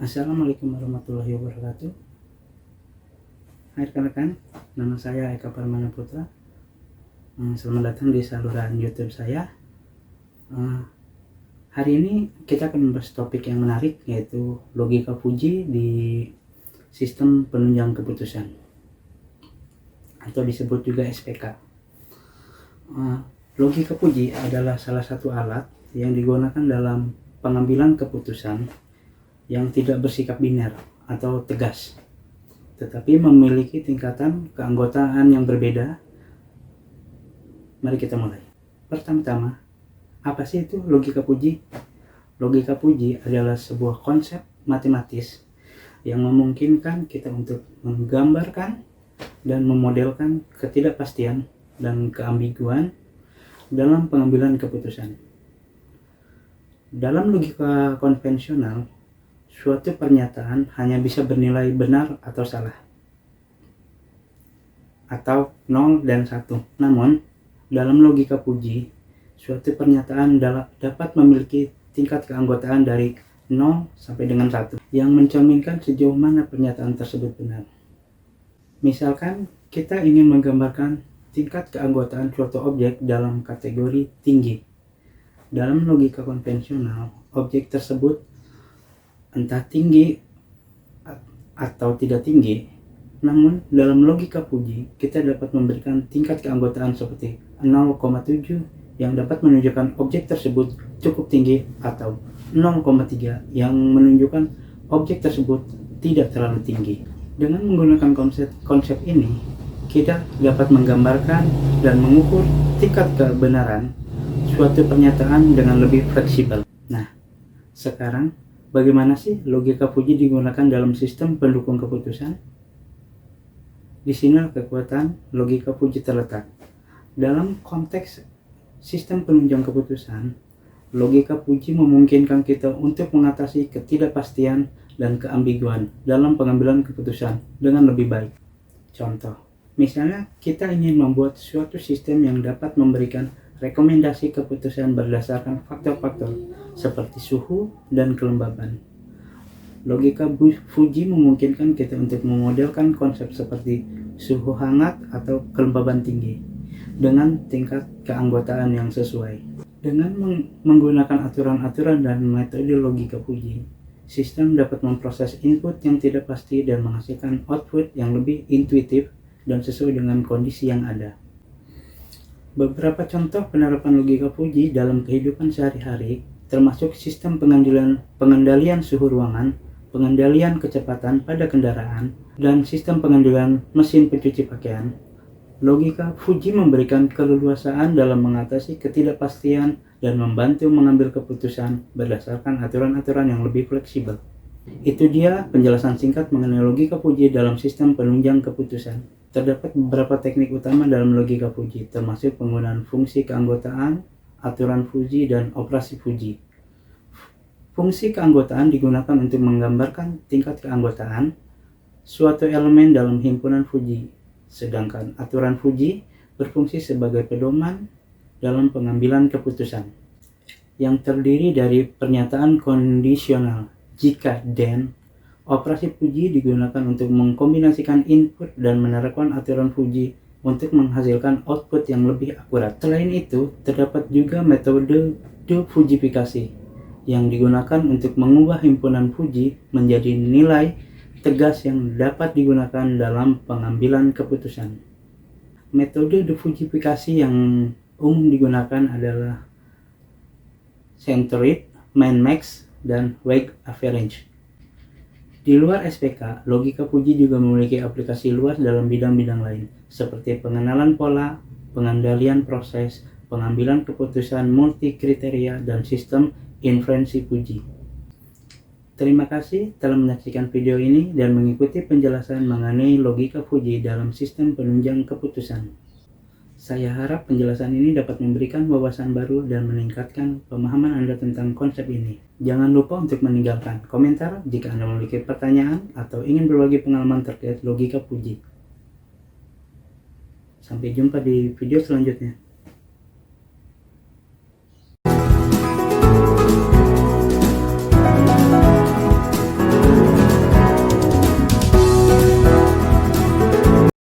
Assalamualaikum warahmatullahi wabarakatuh. Hai rekan-rekan, nama saya Eka Parmana Putra. Selamat datang di saluran YouTube saya. Hari ini kita akan membahas topik yang menarik, yaitu logika Fujii di sistem penunjang keputusan, atau disebut juga SPK. Logika Fujii adalah salah satu alat yang digunakan dalam pengambilan keputusan yang tidak bersikap biner atau tegas, tetapi memiliki tingkatan keanggotaan yang berbeda. Mari kita mulai. Pertama-tama, apa sih itu logika Fujii? Logika Fujii adalah sebuah konsep matematis yang memungkinkan kita untuk menggambarkan dan memodelkan ketidakpastian dan keambiguan dalam pengambilan keputusan. Dalam logika konvensional, suatu pernyataan hanya bisa bernilai benar atau salah, atau 0 dan 1. Namun, dalam logika Fujii, suatu pernyataan dapat memiliki tingkat keanggotaan dari 0 sampai dengan 1, yang mencerminkan sejauh mana pernyataan tersebut benar. Misalkan, kita ingin menggambarkan tingkat keanggotaan suatu objek dalam kategori tinggi. Dalam logika konvensional, objek tersebut entah tinggi atau tidak tinggi. Namun dalam logika Fujii, kita dapat memberikan tingkat keanggotaan seperti 0,7 yang dapat menunjukkan objek tersebut cukup tinggi, atau 0,3 yang menunjukkan objek tersebut tidak terlalu tinggi. Dengan menggunakan konsep ini, kita dapat menggambarkan dan mengukur tingkat kebenaran suatu pernyataan dengan lebih fleksibel. Nah, sekarang bagaimana sih logika Fujii digunakan dalam sistem pendukung keputusan? Di sini kekuatan logika Fujii terletak. Dalam konteks sistem penunjang keputusan, logika Fujii memungkinkan kita untuk mengatasi ketidakpastian dan keambiguan dalam pengambilan keputusan dengan lebih baik. Contoh, misalnya kita ingin membuat suatu sistem yang dapat memberikan rekomendasi keputusan berdasarkan faktor-faktor seperti suhu dan kelembaban. Logika Fujii memungkinkan kita untuk memodelkan konsep seperti suhu hangat atau kelembaban tinggi dengan tingkat keanggotaan yang sesuai. Dengan menggunakan aturan-aturan dan metode logika Fujii, sistem dapat memproses input yang tidak pasti dan menghasilkan output yang lebih intuitif dan sesuai dengan kondisi yang ada. Beberapa contoh penerapan logika Fujii dalam kehidupan sehari-hari termasuk sistem pengendalian suhu ruangan, pengendalian kecepatan pada kendaraan, dan sistem pengendalian mesin pencuci pakaian. Logika Fujii memberikan keleluasaan dalam mengatasi ketidakpastian dan membantu mengambil keputusan berdasarkan aturan-aturan yang lebih fleksibel. Itu dia penjelasan singkat mengenai logika Fujii dalam sistem penunjang keputusan. Terdapat beberapa teknik utama dalam logika Fujii, termasuk penggunaan fungsi keanggotaan, aturan Fujii, dan operasi Fujii. Fungsi keanggotaan digunakan untuk menggambarkan tingkat keanggotaan suatu elemen dalam himpunan Fujii, sedangkan aturan Fujii berfungsi sebagai pedoman dalam pengambilan keputusan, yang terdiri dari pernyataan kondisional jika then. Operasi Fujii digunakan untuk mengkombinasikan input dan menerapkan aturan Fujii untuk menghasilkan output yang lebih akurat. Selain itu, terdapat juga metode defujifikasi yang digunakan untuk mengubah himpunan Fujii menjadi nilai tegas yang dapat digunakan dalam pengambilan keputusan. Metode defujifikasi yang umum digunakan adalah centroid, min-max, dan weight average. Di luar SPK, logika Fujii juga memiliki aplikasi luas dalam bidang-bidang lain, seperti pengenalan pola, pengendalian proses, pengambilan keputusan multi-kriteria, dan sistem inferensi Fujii. Terima kasih telah menyaksikan video ini dan mengikuti penjelasan mengenai logika Fujii dalam sistem penunjang keputusan. Saya harap penjelasan ini dapat memberikan wawasan baru dan meningkatkan pemahaman Anda tentang konsep ini. Jangan lupa untuk meninggalkan komentar jika Anda memiliki pertanyaan atau ingin berbagi pengalaman terkait logika Fujii. Sampai jumpa di video selanjutnya.